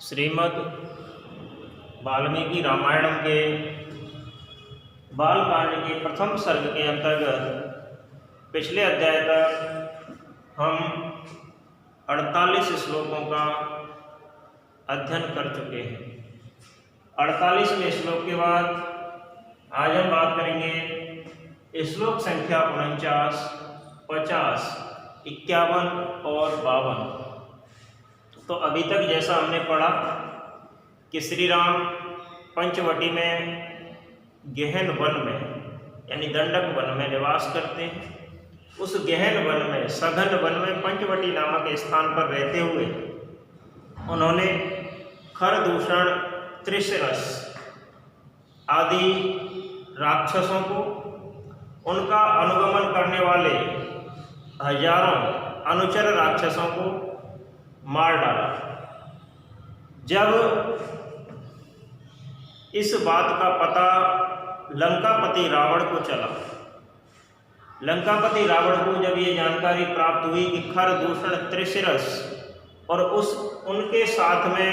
श्रीमद् वाल्मीकि रामायण के बालकांड के प्रथम सर्ग के अंतर्गत पिछले अध्याय तक हम 48 श्लोकों का अध्ययन कर चुके हैं। 48वें श्लोक के बाद आज हम बात करेंगे श्लोक संख्या 49, 50, 51 और 52। तो अभी तक जैसा हमने पढ़ा कि श्री राम पंचवटी में गहन वन में यानी दंडक वन में निवास करते हैं। उस गहन वन में, सघन वन में, पंचवटी नामक स्थान पर रहते हुए उन्होंने खरदूषण, त्रिशरस आदि राक्षसों को, उनका अनुगमन करने वाले हजारों अनुचर राक्षसों को मार डाला। जब इस बात का पता लंकापति रावण को चला, लंकापति रावण को जब ये जानकारी प्राप्त हुई कि खरदूषण, त्रिशरस और उनके साथ में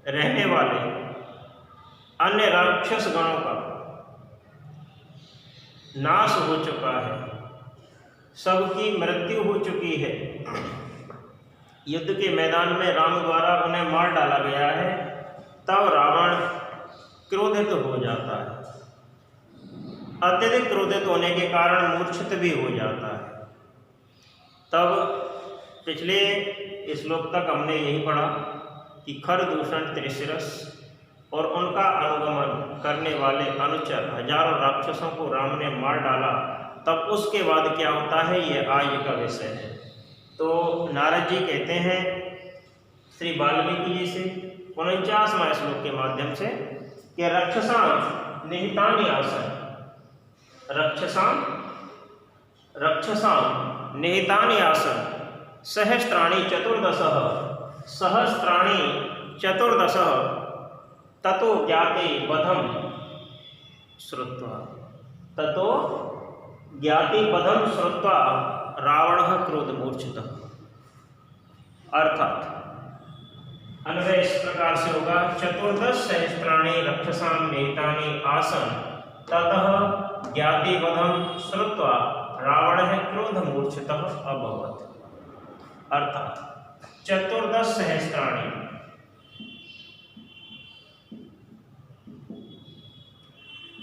रहने वाले अन्य राक्षस गणों का नाश हो चुका है, सबकी मृत्यु हो चुकी है, युद्ध के मैदान में राम द्वारा उन्हें मार डाला गया है, तब रावण क्रोधित हो जाता है। अत्यधिक क्रोधित होने के कारण मूर्छित भी हो जाता है। तब पिछले श्लोक तक हमने यही पढ़ा कि खरदूषण, त्रिशरस और उनका अनुगमन करने वाले अनुचर हजारों राक्षसों को राम ने मार डाला। तब उसके बाद क्या होता है, ये आज का विषय है। तो नारद जी कहते हैं श्री वाल्मीकि जी से 49वें श्लोक के माध्यम से कि रक्षसां निहितानि आसन, रक्षसां निहितानि आसन सहस्त्राणि चतुर्दश ततो ज्ञाते वधम श्रुत्वा रावणः क्रोधमूर्छितः। अर्थात अन्वय इस प्रकार से होगा, 14 सहस्त्राणि रक्षसां निहितानि आसन ततः ज्ञातिवधं श्रुत्वा रावणः क्रोधमूर्छितः अभवत्। अर्थात 14 सहस्त्राणि,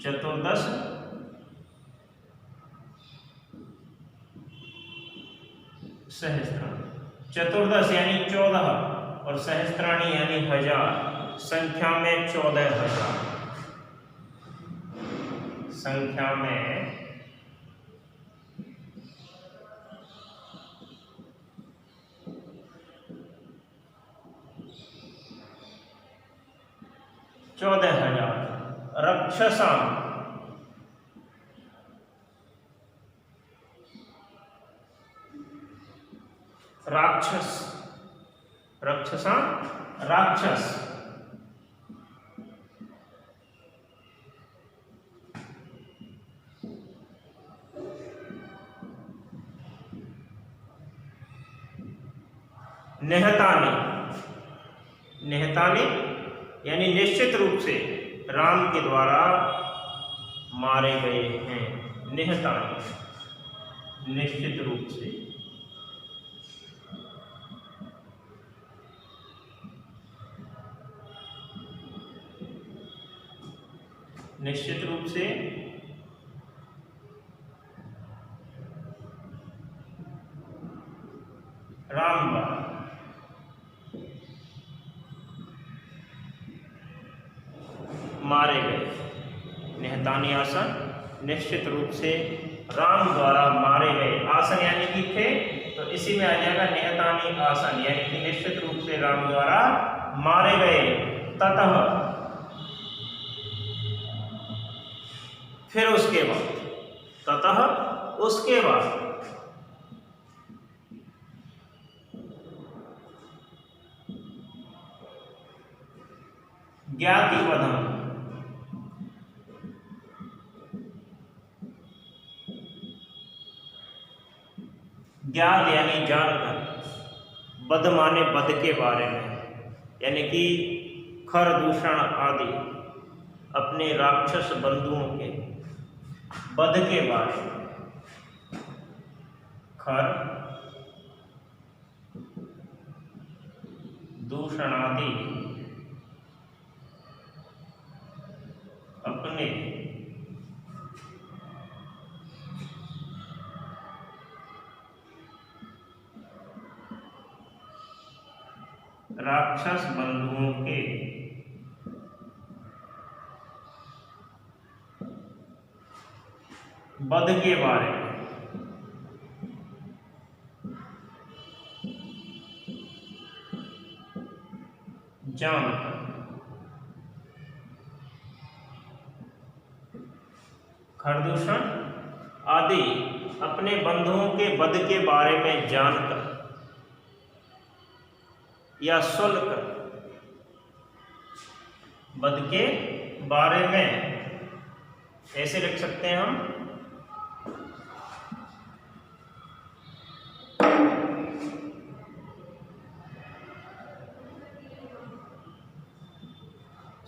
14 सहस्त्राणि, 14 यानी 14 और सहस्त्राणि यानी हजार, संख्या में 14,000, संख्या में 14,000 रक्षसां, रक्षसां राक्षस, निहतानि यानी निश्चित रूप से राम के द्वारा मारे गए हैं। निहतानि निश्चित रूप से, निश्चित रूप से राम द्वारा मारे गए। निहतानि आसन, निश्चित रूप से राम द्वारा मारे गए। आसन यानी कि थे, तो इसी में आ जाएगा निहतानि आसन यानी कि निश्चित रूप से राम द्वारा मारे गए। ततः, फिर उसके बाद, ततः उसके बाद ज्ञातिवधम, ज्ञात यानी जानकर, वध माने वध के बारे में, यानी कि खरदूषण आदि अपने राक्षस बंधुओं के वध के बारे में, खर दूषणादि अपने राक्षस बंधुओं के वध के बारे में जानकर खरदूषण आदि अपने बंधुओं के वध के बारे में जानकर या सुनकर, वध के बारे में ऐसे लिख सकते हैं हम,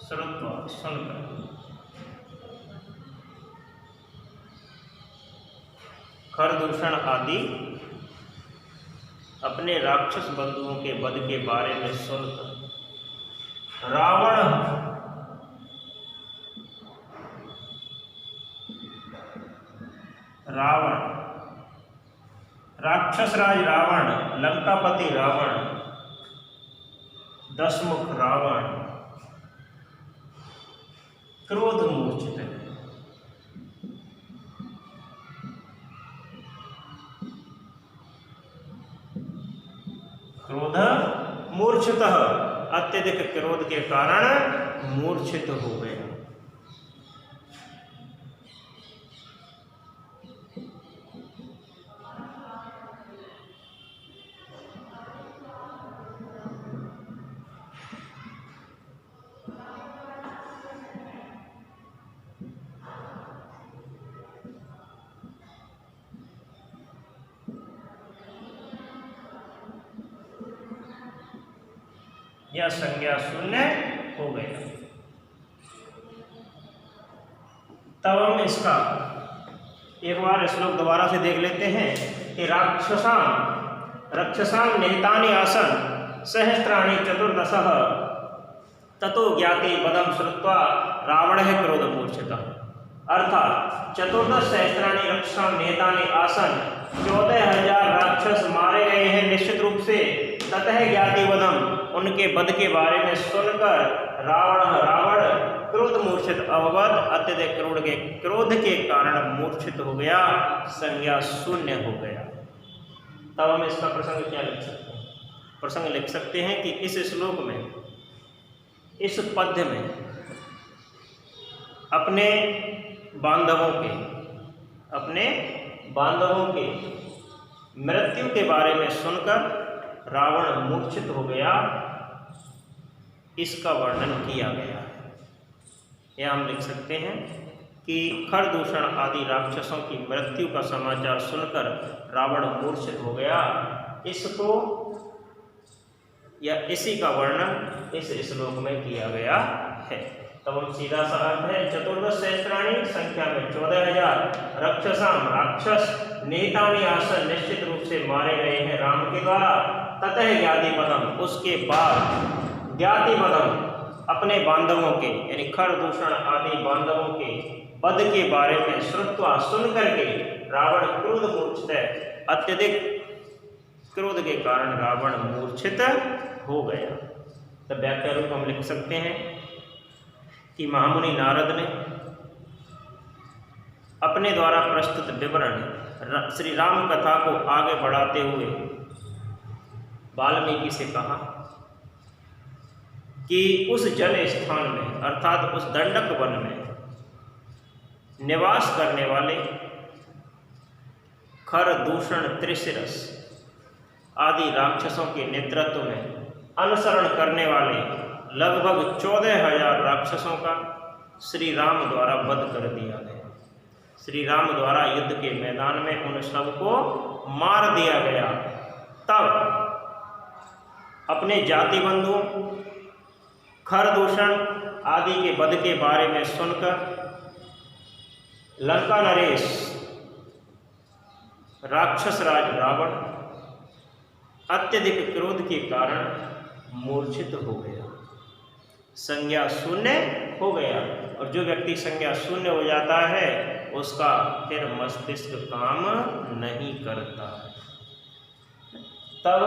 श्रुत्वा सुनकर, खरदूषण आदि अपने राक्षस बंधुओं के वध के बारे में सुनकर रावण राक्षस राज रावण, लंकापति रावण, दशमुख रावण क्रोध मूर्छित है। क्रोध मूर्छितः, अत्यधिक क्रोध के कारण मूर्छित हो गया। यह संज्ञा शून्य हो गया। तब हम इसका एक बार श्लोक दोबारा से देख लेते हैं कि रक्षसाम निहितानि आसन सहस्त्राणि चतुर्दशः ततो ज्ञाति वदम श्रुत्वा रावणः क्रोधमूर्छितः। अर्थात 14 सहस्त्राणि रक्षसाम निहितानि आसन, 14,000 राक्षस मारे गए हैं निश्चित रूप से। ततः ज्ञाति वदम, उनके वध के बारे में सुनकर रावण क्रोध मूर्छित अवगत, अत्यधिक क्रोध के कारण मूर्छित हो गया, संज्ञा शून्य हो गया। तब हम इसका प्रसंग क्या लिख सकते हैं? प्रसंग लिख सकते हैं कि इस श्लोक में, इस पद्य में अपने बांधवों के मृत्यु के बारे में सुनकर रावण मूर्छित हो गया, इसका वर्णन किया गया है। यह हम लिख सकते हैं कि खरदूषण आदि राक्षसों की मृत्यु का समाचार सुनकर रावण मूर्छित हो गया। इसको या इसी का वर्णन इस श्लोक में किया गया है। तब हम सीधा सा अर्थ है, 14 सहस्त्राणि संख्या में 14,000 राक्षस निहितानि आसन, निश्चित रूप से मारे गए हैं राम के द्वारा। ततः ज्ञाति पदम, उसके बाद ज्ञाति पदम अपने बांधवों के यानी खरदूषण आदि बांधवों के वध के बारे में श्रुत्वा सुन करके रावण क्रोध मूर्छित है, अत्यधिक क्रोध के कारण रावण मूर्छित हो गया। तब व्याख्या रूप हम लिख सकते हैं कि महामुनि नारद ने अपने द्वारा प्रस्तुत विवरण श्री राम कथा को आगे बढ़ाते हुए वाल्मीकि से कहा कि उस जल स्थान में अर्थात उस दंडक वन में निवास करने वाले खरदूषण, त्रिशिरस आदि राक्षसों के नेतृत्व में अनुसरण करने वाले लगभग 14,000 राक्षसों का श्री राम द्वारा वध कर दिया गया। श्री राम द्वारा युद्ध के मैदान में उन सबको मार दिया गया। तब अपने जाति बंधुओं खरदूषण आदि के वध के बारे में सुनकर लंका नरेश राक्षस राज रावण अत्यधिक क्रोध के कारण मूर्छित हो गया, संज्ञा शून्य हो गया। और जो व्यक्ति संज्ञा शून्य हो जाता है उसका फिर मस्तिष्क काम नहीं करता। तब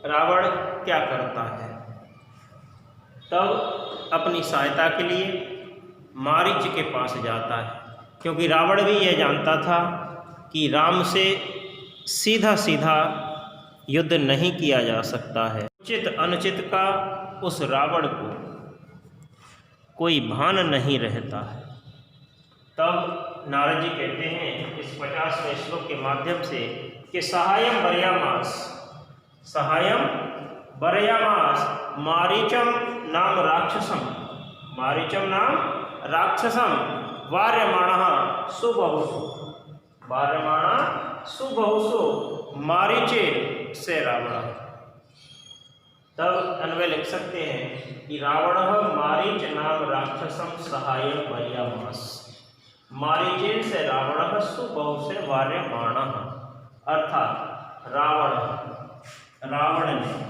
रावण क्या करता है? तब अपनी सहायता के लिए मारीच के पास जाता है, क्योंकि रावण भी यह जानता था कि राम से सीधा सीधा युद्ध नहीं किया जा सकता है। उचित अनुचित का उस रावण को कोई भान नहीं रहता है। तब नारद जी कहते हैं इस 50वें श्लोक के माध्यम से कि सहायम बर्यामास, सहायम बर्यामास मारीचम नाम राक्षसम, मारीचम नाम राक्षसम वार्यमाणः सुबहुषु, वार्यमाणः सुबहुषु मारीचे से रावण। तब अन्वय लिख सकते हैं कि रावण मारीच नाम राक्षसम सहाय बर्यामास, मारीचेन से रावण सुबहु से वार्यमाणः, अर्थात रावण ने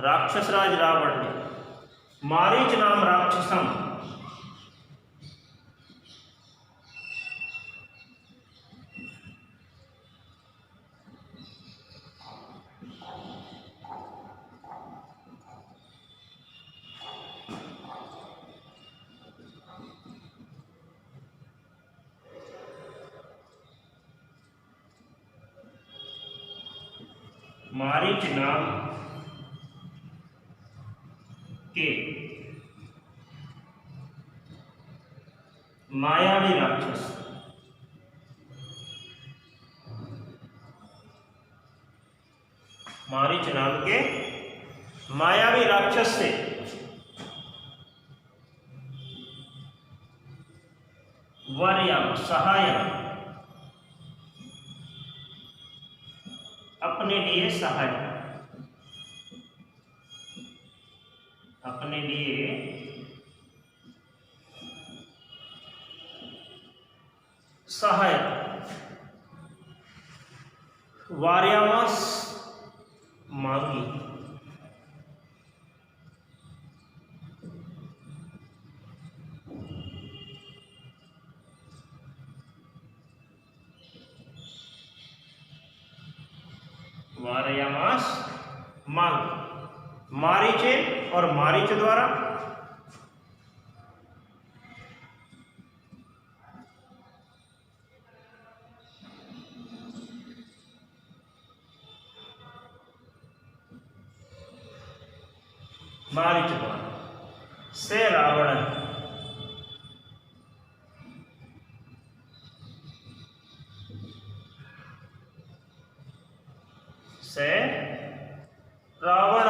राक्षस राज रावण ने मारीच नाम राक्षसम, मारीच नाम के मायावी राक्षस, मारीच नाम के मायावी राक्षस से वर्यम सहाय, अपने लिए सहाय, अपने लिए सहायता वार्यामास मांगी। वार्यामास मांग, मारीचे और मारीच द्वारा मारीच द्वारा से रावण, से रावण,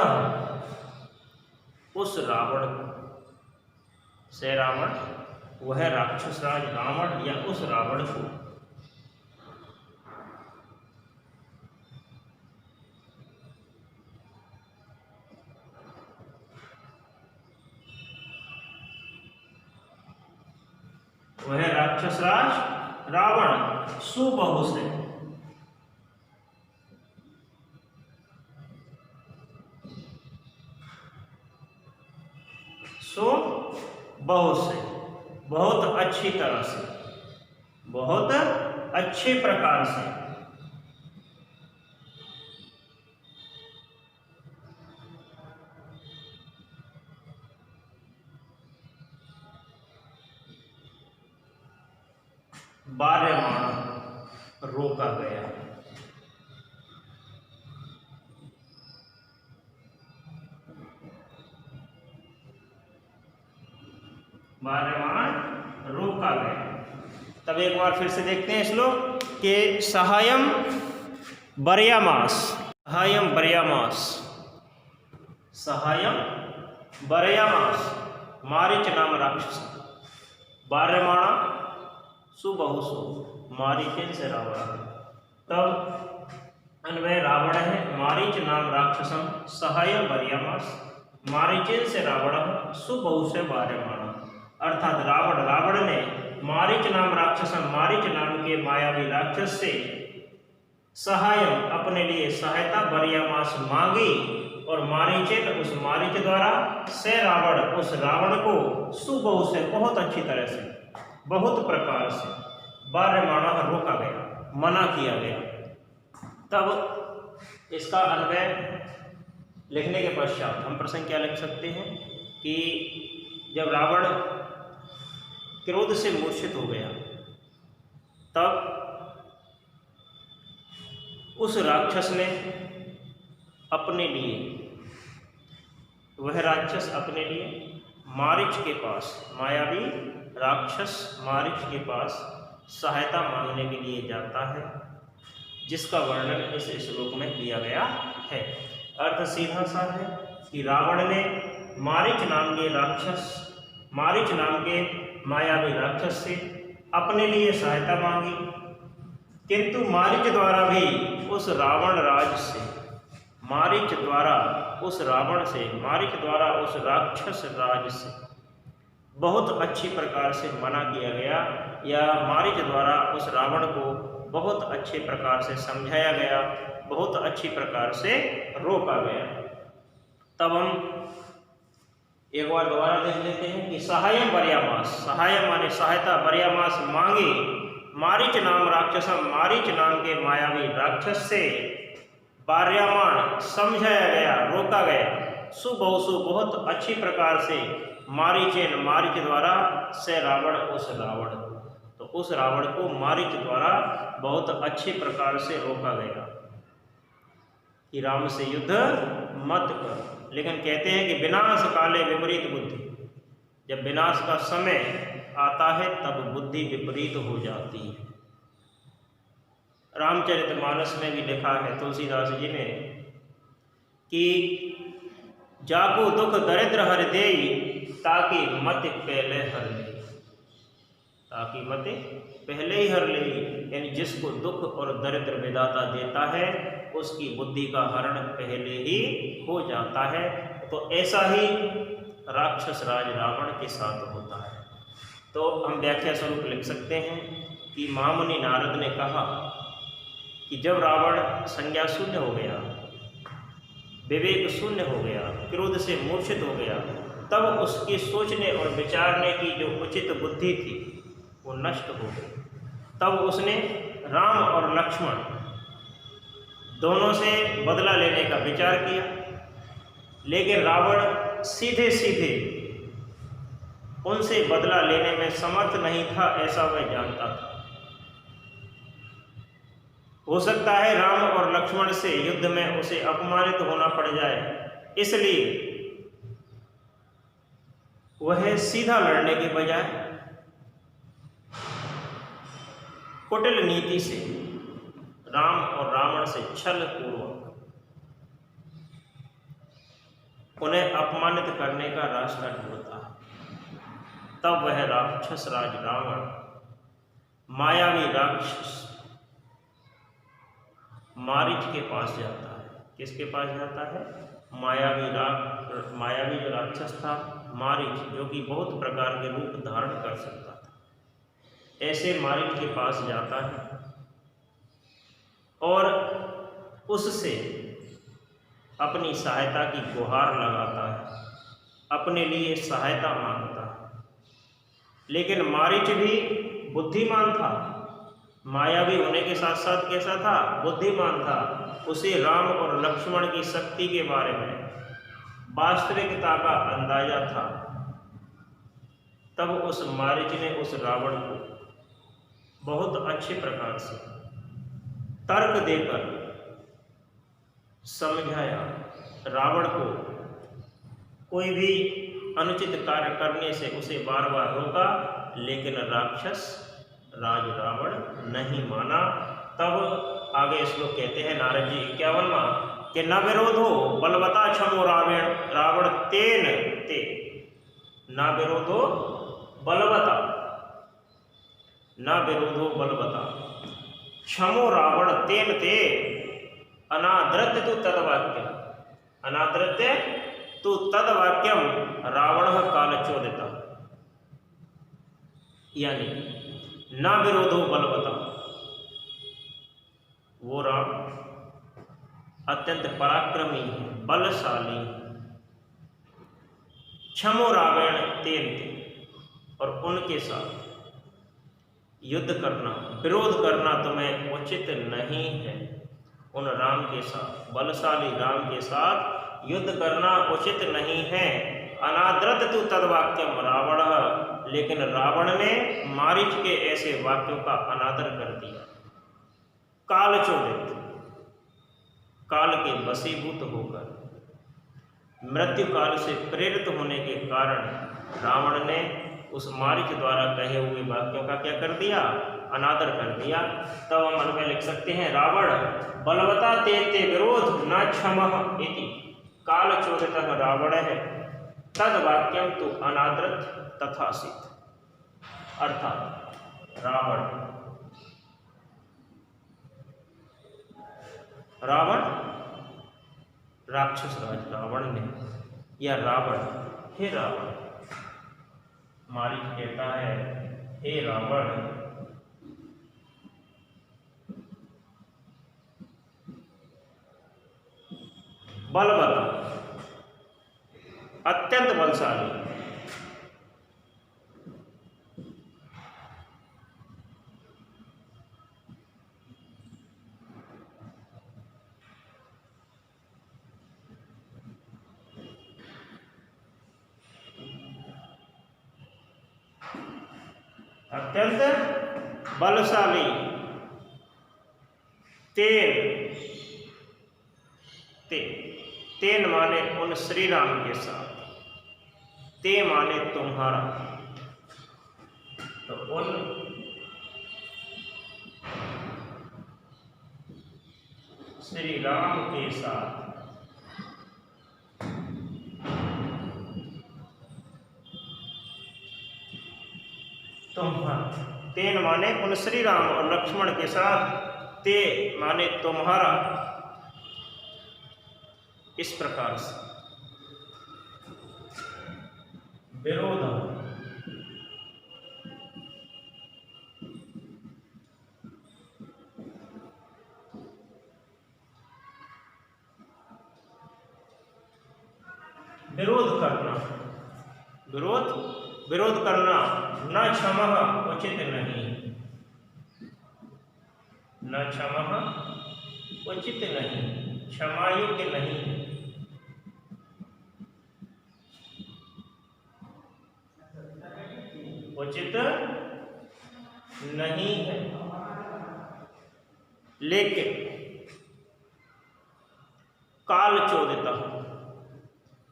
उस रावण से रावण वह राक्षस राज रावण या उस रावण को वह राक्षस राज रावण सुबहु से बहुत से बहुत अच्छी तरह से, बहुत अच्छे प्रकार से वार्यमाण रोका गया। वार्यमाण रोका गया। तब एक बार फिर से देखते हैं श्लोक के सहायम बर्यामास, सहायम बर्यामास, सहायम बर्यामास मारीच नाम राक्षस बार्यमाणा सुबहुसु मारीचेन से रावण। तब अन्वय रावण है मारीच नाम राक्षसम सहाय वर्यमास मारीचेन से रावण सुबहु से बार्यमाणा। अर्थात रावण ने मारीच नाम राक्षसम मारीच नाम के मायावी राक्षस से सहाय अपने लिए सहायता वर्यमास मांगी और मारीचेन उस मारीच द्वारा से रावण उस रावण को सुबहु से बहुत अच्छी तरह से बहुत प्रकार से बार्यमाणा रोका गया, मना किया गया। तब इसका अन्वय लिखने के पश्चात हम प्रसंग क्या लिख सकते हैं कि जब रावण क्रोध से मूर्छित हो गया तब उस राक्षस ने अपने लिए वह राक्षस अपने लिए मारीच के पास मायावी राक्षस मारीच के पास सहायता मांगने के लिए जाता है, जिसका वर्णन इस श्लोक में किया गया है। अर्थ सीधा सा है कि रावण ने मारीच नाम के राक्षस मारीच नाम के मायावी राक्षस से अपने लिए सहायता मांगी, किंतु मारीच द्वारा भी उस रावण राज से मारीच द्वारा उस रावण से मारीच द्वारा उस राक्षस राज से बहुत अच्छी प्रकार से मना किया गया, या मारीच द्वारा उस रावण को बहुत अच्छे प्रकार से समझाया गया, बहुत अच्छी प्रकार से रोका गया। तब हम एक बार दोबारा देख लेते हैं कि सहाय वर्यमास, सहाय माने सहायता, वर्यमास मांगे मारीच नाम राक्षसम मारीच नाम के मायावी राक्षस से बार्यमाण समझाया गया, रोका गया, सुबहुसु बहुत अच्छी प्रकार से मारीचेन मारीच द्वारा से रावण उस रावण, तो उस रावण को मारीच द्वारा बहुत अच्छी प्रकार से रोका गया कि राम से युद्ध मत कर। लेकिन कहते हैं कि विनाश काले विपरीत बुद्धि, जब विनाश का समय आता है तब बुद्धि विपरीत हो जाती है। रामचरितमानस में भी लिखा है तुलसीदास जी ने कि जाको दुख दरिद्र हर देई ताकि मत पहले हर ले, ताकि मत पहले ही हर ले, यानी जिसको दुख और दरिद्र विधाता देता है उसकी बुद्धि का हरण पहले ही हो जाता है। तो ऐसा ही राक्षस राज रावण के साथ होता है। तो हम व्याख्या स्वरूप लिख सकते हैं कि महामुनि नारद ने कहा कि जब रावण संज्ञा शून्य हो गया, विवेक शून्य हो गया, क्रोध से मूर्छित हो गया, तब उसकी सोचने और विचारने की जो उचित बुद्धि थी वो नष्ट हो गई। तब उसने राम और लक्ष्मण दोनों से बदला लेने का विचार किया, लेकिन रावण सीधे सीधे उनसे बदला लेने में समर्थ नहीं था, ऐसा वह जानता था। हो सकता है राम और लक्ष्मण से युद्ध में उसे अपमानित होना पड़ जाए, इसलिए वह सीधा लड़ने के बजाय कुटिल नीति से राम और रावण से छल पूर्वक उन्हें अपमानित करने का रास्ता ढूंढता है। तब वह राक्षस राज रावण मायावी राक्षस मारीच के पास जाता है। किसके पास जाता है? मायावी जो राक्षस था मारीच, जो कि बहुत प्रकार के रूप धारण कर सकता था, ऐसे मारीच के पास जाता है और उससे अपनी सहायता की गुहार लगाता है, अपने लिए सहायता मांगता है। लेकिन मारीच भी बुद्धिमान था, मायावी होने के साथ साथ कैसा था? बुद्धिमान था। उसे राम और लक्ष्मण की शक्ति के बारे में वास्तविकता का अंदाजा था। तब उस मारीच ने उस रावण को बहुत अच्छे प्रकार से तर्क देकर समझाया। रावण को कोई भी अनुचित कार्य करने से उसे बार बार रोका, लेकिन राक्षस राज रावण नहीं माना। तब आगे श्लोक कहते हैं नारद जी 51वां कि न विरोधो बलवता क्षमो रावण तेन ते, न विरोधो बलवता न विरोधो बलवता क्षमो रावण तेन ते अनादृत्य तु तद्वाक्यम अनादृत्य तु तद्वाक्यम रावण कालचोदिता, यानी न विरोधो बलवता, वो राम अत्यंत पराक्रमी बलशाली, क्षमो रावण तेन थे, और उनके साथ युद्ध करना विरोध करना तुम्हें उचित नहीं है। उन राम के साथ बलशाली राम के साथ युद्ध करना उचित नहीं है। अनादृत तु तद्वाक्यम रावण, लेकिन रावण ने मारीच के ऐसे वाक्यों का अनादर कर दिया। कालचोदित, काल के वशीभूत होकर मृत्यु काल से प्रेरित होने के कारण रावण ने उस मारीच द्वारा कहे हुए वाक्यों का क्या कर दिया, अनादर कर दिया। तब हम मन में लिख सकते हैं रावण बलवता ते विरोध न क्षमः इति कालचोदितः रावण है तद वाक्यम तो अनादृत तथासित। अर्थात रावण राक्षस राज रावण ने, या रावण, हे रावण, मारीच कहता है हे रावण, बलवता अत्यंत बलशाली, अत्यंत बलशाली, तेन माने उन श्री राम के साथ, ते माने तुम्हारा, तो उन श्री राम के साथ तुम्हारा, तेन माने उन श्री राम और लक्ष्मण के साथ, ते माने तुम्हारा, इस प्रकार से विरोध विरोध करना न क्षमः उचित नहीं, न क्षमः उचित नहीं, क्षमा योग्य नहीं, उचित नहीं है। लेकिन कालचोदिता,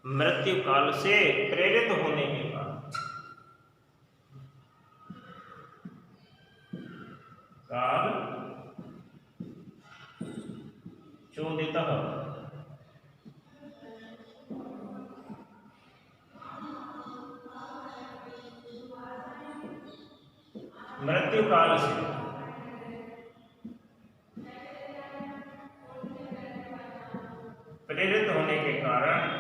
मृत्यु काल से प्रेरित होने के बाद, काल चोदितः मृत्यु काल से प्रेरित होने के कारण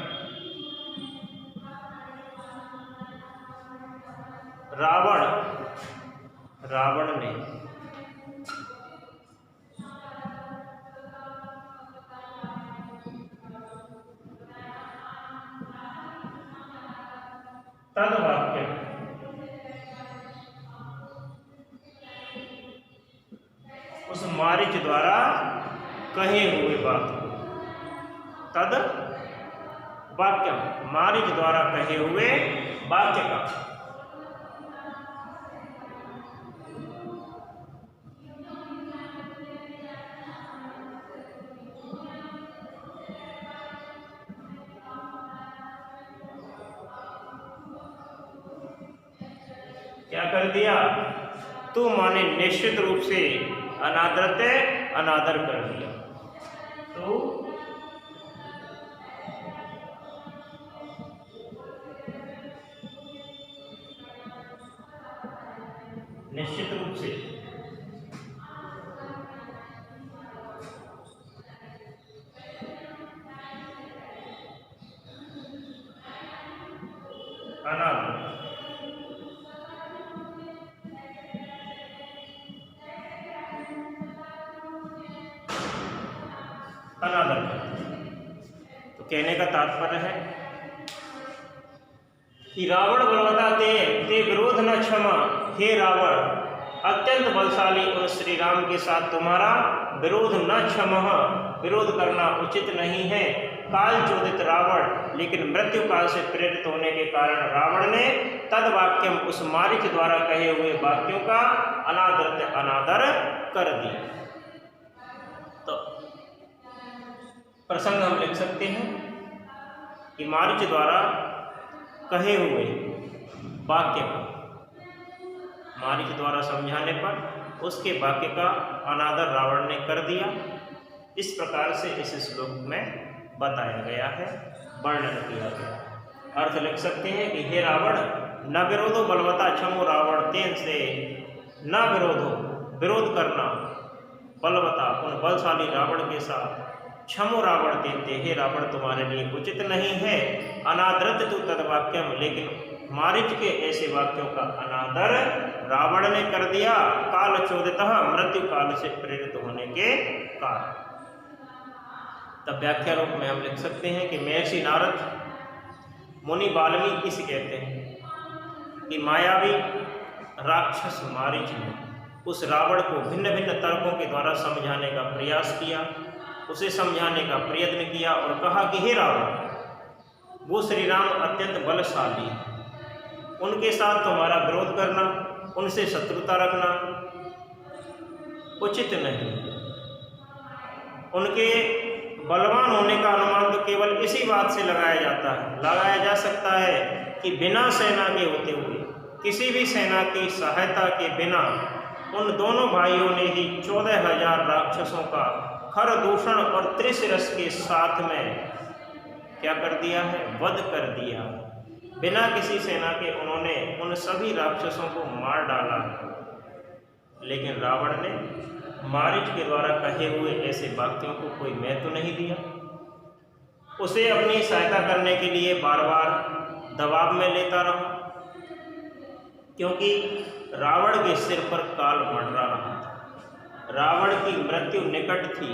रावण ने तद्वाक्य उस मारीच द्वारा कहे हुए बात को, तद वाक्यम, मारीच द्वारा कहे हुए वाक्य का, क्या कर दिया, तू माने निश्चित रूप से अनादर कर दिया। तो निश्चित रूप से अनादर। अनादर। तो कहने का तात्पर्य है कि रावण बलवता ते विरोध न क्षमा, हे रावण अत्यंत बलशाली और श्री राम के साथ तुम्हारा विरोध न क्षमा, विरोध करना उचित नहीं है। काल चोदित रावण, लेकिन मृत्यु काल से प्रेरित होने के कारण रावण ने तद वाक्यम उस मारीच द्वारा कहे हुए वाक्यों का अनादर कर दिया। तो प्रसंग हम लिख सकते हैं कि मारीच द्वारा कहे हुए वाक्य को मारीच द्वारा समझाने पर उसके वाक्य का अनादर रावण ने कर दिया। इस प्रकार से इस श्लोक में बताया गया है, वर्णन किया गया। अर्थ लिख सकते हैं कि हे रावण न विरोधो बलवता क्षमो रावण तेन से, न विरोधो विरोध करना बलवता उन बलशाली रावण के साथ, क्षमो रावण तेन हे रावण तुम्हारे लिए उचित नहीं है। अनादरत तो तदवाक्यम, लेकिन मारीच के ऐसे वाक्यों का अनादर रावण ने कर दिया। काल चोदितः मृत्यु काल से प्रेरित होने के कारण। तब व्याख्या रूप में हम लिख सकते हैं कि महर्षि नारद मुनि वाल्मीकि से कहते हैं कि मायावी राक्षस मारीच ने उस रावण को भिन्न भिन्न तर्कों के द्वारा समझाने का प्रयास किया, उसे समझाने का प्रयत्न किया और कहा कि हे रावण वो श्री राम अत्यंत बलशाली, उनके साथ तुम्हारा विरोध करना, उनसे शत्रुता रखना उचित नहीं। उनके बलवान होने का अनुमान तो केवल इसी बात से लगाया जा सकता है कि बिना सेना के होते हुए, किसी भी सेना की सहायता के बिना उन दोनों भाइयों ने ही 14,000 राक्षसों का खर दूषण और त्रिशिरस के साथ में क्या कर दिया है, वध कर दिया। बिना किसी सेना के उन्होंने उन सभी राक्षसों को मार डाला। लेकिन रावण ने मारीच के द्वारा कहे हुए ऐसे वाक्यों को कोई महत्व नहीं दिया। उसे अपनी सहायता करने के लिए बार बार दबाव में लेता रहा, क्योंकि रावण के सिर पर काल मंडरा रहा था, रावण की मृत्यु निकट थी।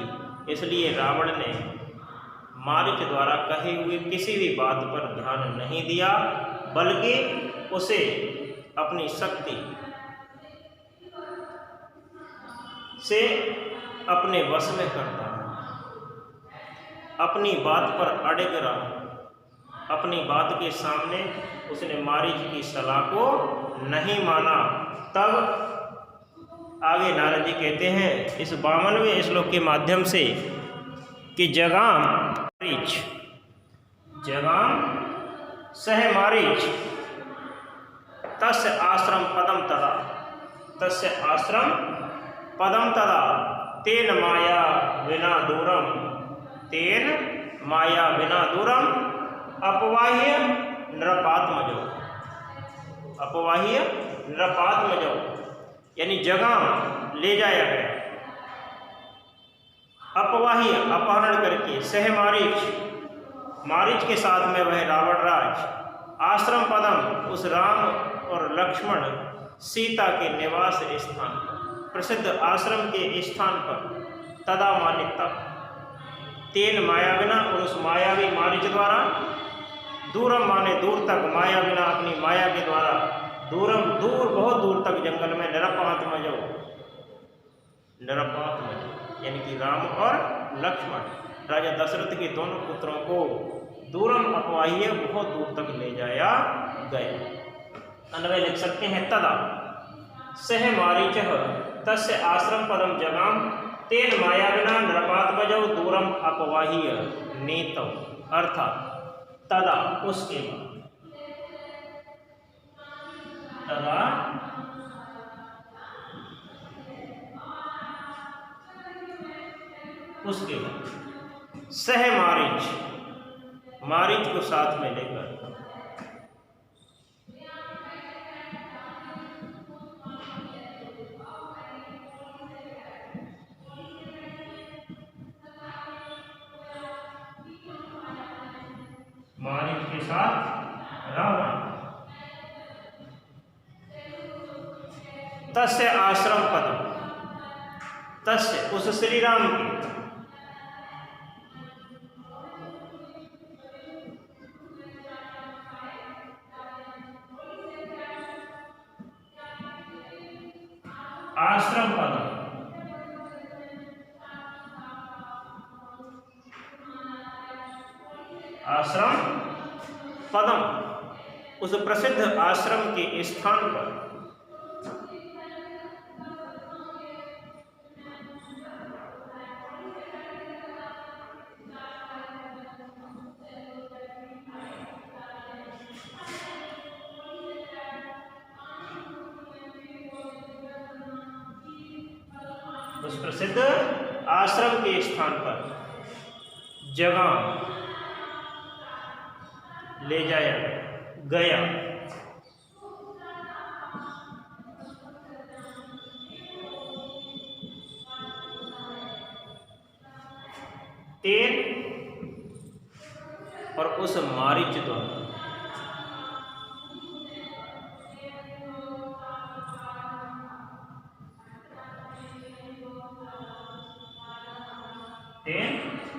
इसलिए रावण ने मारीच द्वारा कहे हुए किसी भी बात पर ध्यान नहीं दिया, बल्कि उसे अपनी शक्ति से अपने वश में करता रहा, अपनी बात पर अड़िग रहा। अपनी बात के सामने उसने मारीच की सलाह को नहीं माना। तब आगे नारद जी कहते हैं इस 52वें श्लोक के माध्यम से कि जगाम मारीच, जगाम सह मारीच तस्य आश्रम पदम तदा, तस्य आश्रम पदम तदा तेन माया विना दूरम, तेन माया विना दूरम अपवाह्य नृपात्मजो, अपवाह्य नृपात्मजो यानी जगाम ले जाया गया, अपवाह्य अपहरण करके, सह मारीच मारीच के साथ में वह रावण राज, आश्रम पदम उस राम और लक्ष्मण सीता के निवास स्थान, प्रसिद्ध आश्रम के स्थान पर, तदा माने तब, तेन मायाविना और उस मायावी मारीच द्वारा, दूरम माने दूर तक, मायाविना अपनी माया के द्वारा, दूरम दूर बहुत दूर तक जंगल में, निरपात्मजो निरपात्मजो यानी कि राम और लक्ष्मण राजा दशरथ के दोनों पुत्रों को दूरम अपवाह्य बहुत दूर तक ले जाया गया। अन्वय लिख सकते हैं तदा सह मारीचः तस्य आश्रम पदम जगाम तेन मायाविना नृपात्मजौ दूरम अपवाह्य नीतौ, अर्थात तदा उसके बाद, तदा उसके बाद सह मारीच, मारीच को साथ में लेकर तस्य आश्रम पदम, तस्य उस श्री राम के, आश्रम पदम, आश्रम पदम, उस प्रसिद्ध आश्रम के स्थान पर उस प्रसिद्ध आश्रम के स्थान पर जगह ले जाया गया। तेन और उस मारीच द्वारा,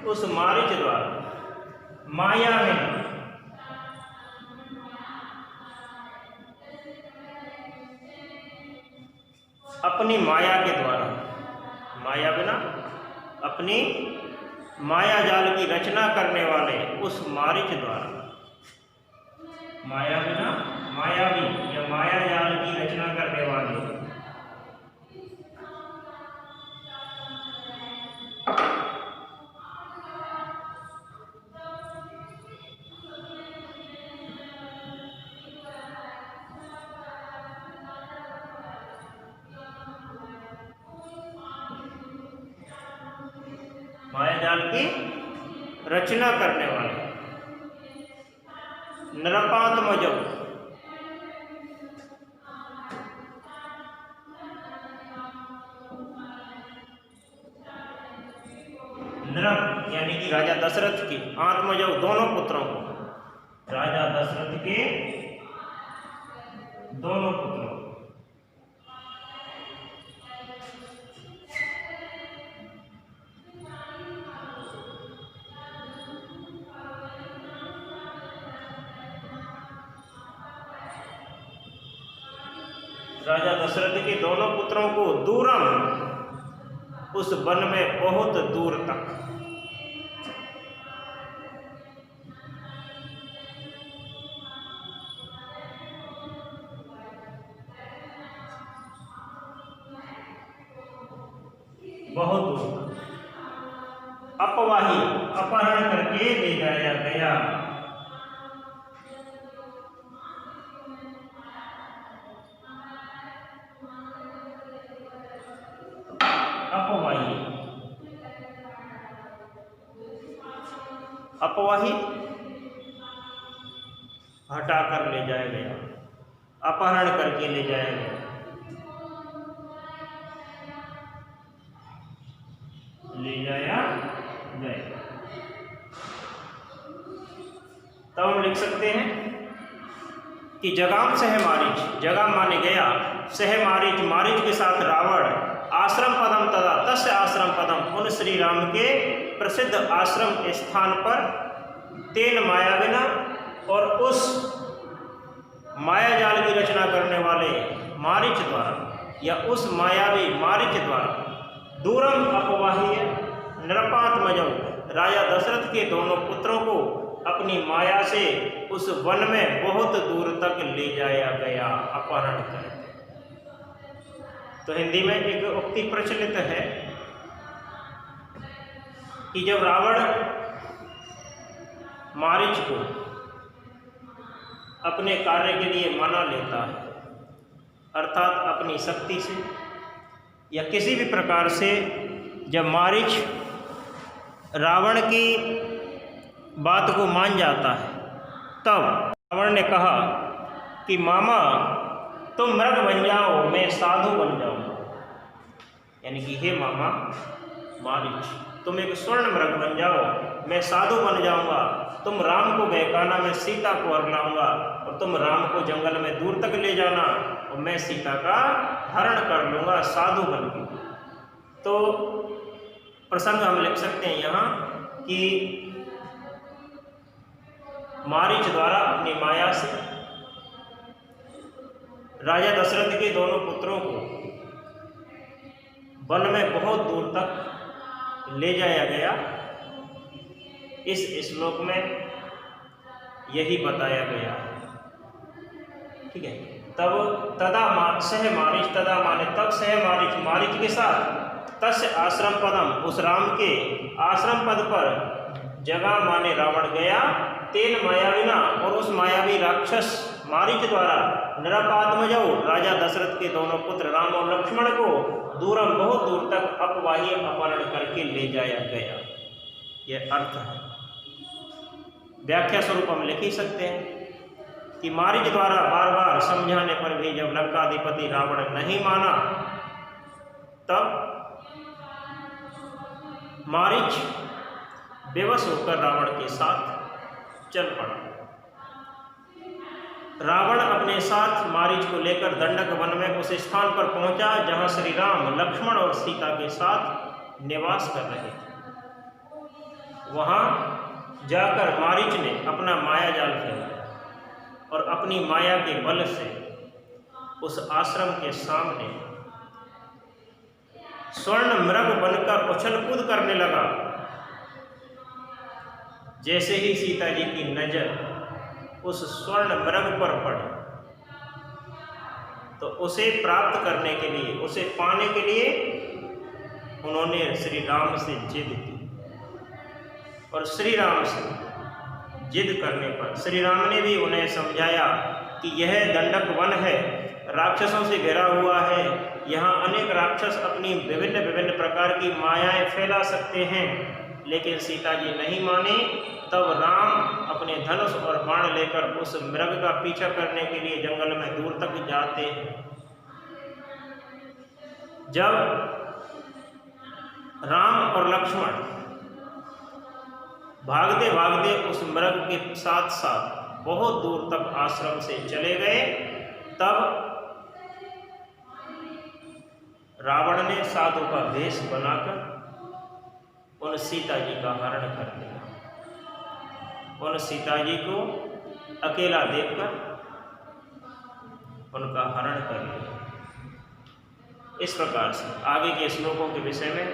उस मारीच द्वारा माया में अपनी माया के द्वारा, माया बिना अपनी माया जाल की रचना करने वाले उस मारीच द्वारा, माया बिना मायावी या माया जाल की रचना करने वाले माया जाल की रचना करने वाले नरपात्मजौ, नरप यानी कि राजा दशरथ के, आत्मजौ दोनों पुत्रों को, राजा दशरथ के दोनों पुत्रों को, राजा दशरथ के दोनों पुत्रों को दूरम, उस वन में बहुत दूर तक, बहुत दूर अपवाही अपहरण करके ले जाया गया। अपवाही, अपवाही हटाकर ले जाया गया, अपहरण करके ले जाया गया, ले जाया गया। तब हम लिख सकते हैं कि जगाम सह मारीच, जगाम माने गया, सह मारीच मारीच के साथ रावण, आश्रम पदम तथा तस्य आश्रम पदम, उन श्री राम के प्रसिद्ध आश्रम स्थान पर, तेन मायाविना और उस माया जाल की रचना करने वाले मारीच द्वारा या उस मायावी मारीच द्वारा, दूरम अपवाही नरपात्मजौ, राजा दशरथ के दोनों पुत्रों को अपनी माया से उस वन में बहुत दूर तक ले जाया गया, अपहरण करके। तो हिंदी में एक उक्ति प्रचलित है कि जब रावण मारीच को अपने कार्य के लिए मना लेता है, अर्थात अपनी शक्ति से या किसी भी प्रकार से, जब मारीच रावण की बात को मान जाता है, तब रावण ने कहा कि मामा तुम मृग बन जाओ, मैं साधु बन जाऊंगा। यानी कि हे मामा मारीच, तुम एक स्वर्ण मृग बन जाओ मैं साधु बन जाऊंगा, तुम राम को बहकाना, मैं सीता को हर लाऊंगा, और तुम राम को जंगल में दूर तक ले जाना और मैं सीता का हरण कर लूँगा साधु बन के। तो प्रसंग हम लिख सकते हैं यहाँ कि मारीच द्वारा अपनी माया से राजा दशरथ के दोनों पुत्रों को वन में बहुत दूर तक ले जाया गया। इस श्लोक में यही बताया गया। ठीक है। तब सह मारीच, तदा माने तब सह मारीच, मारीच के साथ, तस्य आश्रम पदम, उस राम के आश्रम पद पर, जगह माने रावण गया, तेन मायाविना, और उस मायावी राक्षस मारीच द्वारा, नरपात्मजौ, राजा दशरथ के दोनों पुत्र राम और लक्ष्मण को दूरम, बहुत दूर तक अपवाही अपहरण करके ले जाया गया। यह अर्थ है। व्याख्या स्वरूप हम लिख ही सकते हैं कि मारीच द्वारा बार बार समझाने पर भी जब लंकाधिपति रावण नहीं माना, तब मारीच बेबस होकर रावण के साथ चल पड़ा। रावण अपने साथ मारीच को लेकर दंडक वन में उस स्थान पर पहुंचा जहां श्री राम, लक्ष्मण और सीता के साथ निवास कर रहे थे। वहां जाकर मारीच ने अपना माया जाल फैलाया और अपनी माया के बल से उस आश्रम के सामने स्वर्ण मृग बनकर उछल कूद करने लगा। जैसे ही सीता जी की नजर उस स्वर्ण मृग पर पड़ी, तो उसे प्राप्त करने के लिए, उसे पाने के लिए उन्होंने श्री राम से जिद की। और श्री राम से जिद करने पर श्री राम ने भी उन्हें समझाया कि यह दंडक वन है, राक्षसों से घिरा हुआ है, यहाँ अनेक राक्षस अपनी विभिन्न विभिन्न प्रकार की मायाएं फैला सकते हैं। लेकिन सीता जी नहीं मानी। तब राम अपने धनुष और बाण लेकर उस मृग का पीछा करने के लिए जंगल में दूर तक जाते हैं। जब राम और लक्ष्मण भागते भागते उस मृग के साथ साथ बहुत दूर तक आश्रम से चले गए, तब रावण ने साधु का वेश बनाकर उन सीता जी का हरण कर लिया। उन सीता जी को अकेला देखकर उनका हरण कर लिया। इस प्रकार से आगे के श्लोकों के विषय में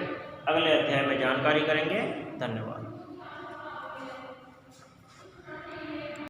अगले अध्याय में जानकारी करेंगे। धन्यवाद।